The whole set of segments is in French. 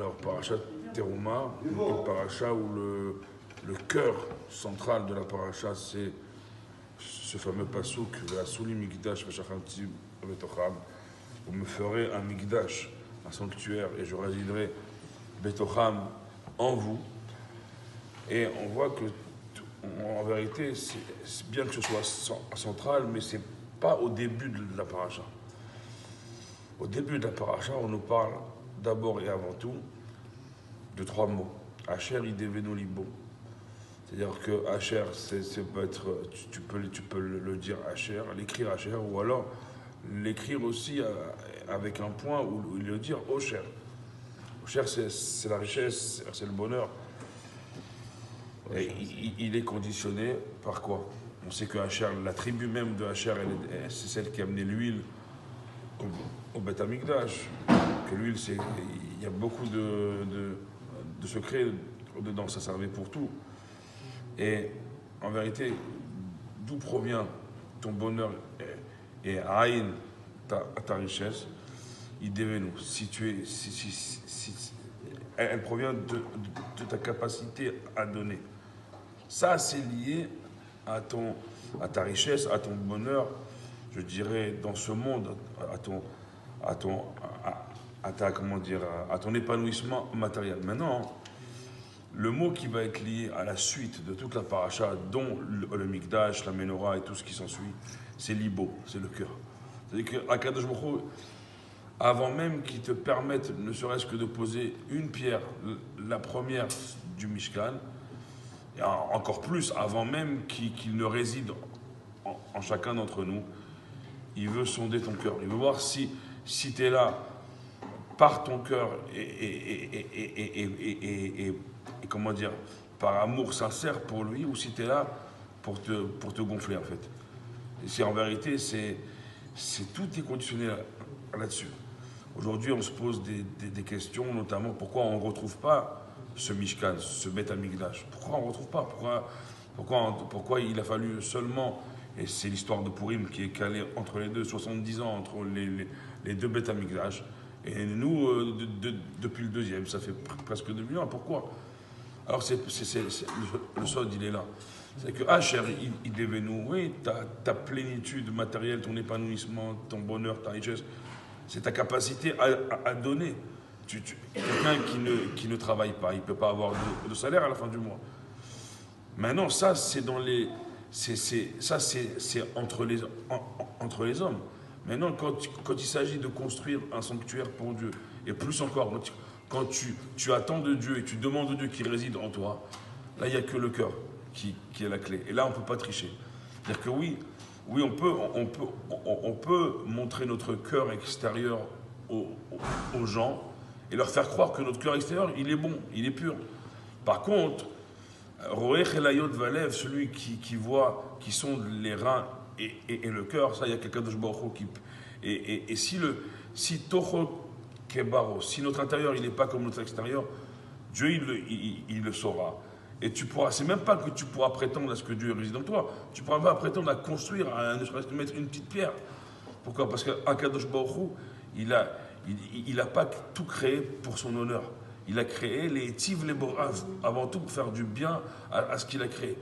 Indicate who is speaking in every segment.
Speaker 1: Alors, Parashat Teruma, une paracha où le cœur central de la paracha, c'est ce fameux passouk, Ve'asuli migdash ve'shachamti betocham. Vous me ferez un migdash, un sanctuaire, et je résiderai betocham en vous. Et on voit que, en vérité, c'est bien que ce soit central, mais c'est pas au début de la paracha. Au début de la paracha, on nous parle d'abord et avant tout de trois mots. Asher idevenu libo. C'est-à-dire que Asher, peut être, tu peux le dire Asher, l'écrire Asher, ou alors l'écrire aussi avec un point ou le dire Osher. Osher, c'est la richesse, c'est le bonheur. Et il est conditionné par quoi? On sait que Asher, la tribu même de Asher, c'est celle qui a amené l'huile au Beth Amikdash. Que l'huile, il y a beaucoup de secrets dedans, ça servait pour tout. Et en vérité, d'où provient ton bonheur et Aïn, ta richesse? Il devenu. Elle provient de ta capacité à donner. Ça, c'est lié à ta richesse, à ton bonheur, je dirais, dans ce monde, à ton épanouissement matériel. Maintenant, le mot qui va être lié à la suite de toute la paracha, dont le Mikdash, la Ménorah et tout ce qui s'ensuit, c'est l'ibo, c'est le cœur. C'est-à-dire qu'Akadosh Baruch Hu, avant même qu'il te permette, ne serait-ce que de poser une pierre, la première du Mishkan, et encore plus, avant même qu'il ne réside en chacun d'entre nous, il veut sonder ton cœur. Il veut voir si tu es là par ton cœur et comment dire, par amour sincère pour lui, ou si tu es là pour te gonfler en fait. Et si en vérité, tout est conditionné là-dessus. Aujourd'hui, on se pose des questions, notamment pourquoi on ne retrouve pas ce Mishkan, ce Beth Amikdash. Pourquoi on ne retrouve pas? Pourquoi il a fallu seulement, et c'est l'histoire de Purim qui est calée entre les deux, 70 ans entre les deux Beth Amikdash, et nous, depuis le deuxième, ça fait presque 2000 ans. Pourquoi? Alors, le sod, il est là. C'est que Asher, il devenu, oui, ta plénitude matérielle, ton épanouissement, ton bonheur, ta richesse, c'est ta capacité à donner. Quelqu'un qui ne travaille pas, il ne peut pas avoir de salaire à la fin du mois. Maintenant, ça, c'est entre les hommes. Maintenant, quand il s'agit de construire un sanctuaire pour Dieu, et plus encore, quand tu attends de Dieu et tu demandes de Dieu qu'il réside en toi, là, il n'y a que le cœur qui est la clé. Et là, on ne peut pas tricher. C'est-à-dire que oui, on peut montrer notre cœur extérieur aux gens et leur faire croire que notre cœur extérieur, il est bon, il est pur. Par contre, Roech Elayot Valev, celui qui voit, qui sonde les reins et le cœur, ça, il y a quelqu'un de Baruch Hu qui. Et si Toho Kebaro, si notre intérieur, il n'est pas comme notre extérieur, Dieu, il le saura. Et c'est même pas que tu pourras prétendre à ce que Dieu réside en toi, tu pourras pas prétendre à construire, ne serait-ce que mettre une petite pierre. Pourquoi? Parce qu'Akadosh Baruch Hu, il a pas tout créé pour son honneur. Il a créé les Tiv, les Borav, avant tout pour faire du bien à ce qu'il a créé.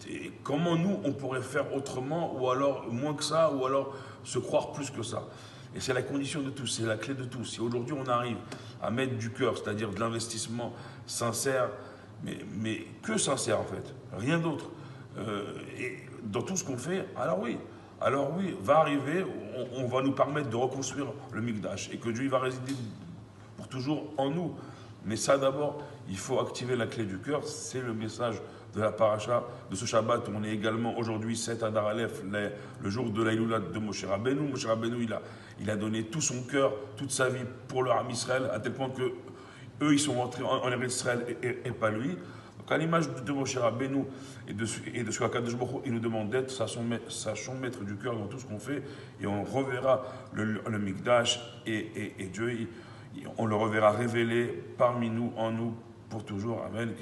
Speaker 1: Et comment nous, on pourrait faire autrement, ou alors moins que ça, ou alors se croire plus que ça? Et c'est la condition de tout, c'est la clé de tout. Si aujourd'hui on arrive à mettre du cœur, c'est-à-dire de l'investissement sincère, mais que sincère en fait, rien d'autre, et dans tout ce qu'on fait, alors oui, va arriver, on va nous permettre de reconstruire le Mikdash, et que Dieu il va résider pour toujours en nous. Mais ça d'abord, il faut activer la clé du cœur, c'est le message de la paracha de ce Shabbat. On est également aujourd'hui 7 Adar Aleph, le jour de l'Aïloulat de Moshe Rabbeinu. Moshe Rabbeinu, il a donné tout son cœur, toute sa vie pour le Ham Israël, à tel point que eux, ils sont rentrés en Eretz Israël et pas lui. Donc à l'image de Moshe Rabbeinu et de ce qu'Akadosh Baruch Hu, il nous demande d'être sachons maître du cœur dans tout ce qu'on fait, et on reverra le Mikdash et Dieu, on le reverra révélé parmi nous, en nous, pour toujours. Amen.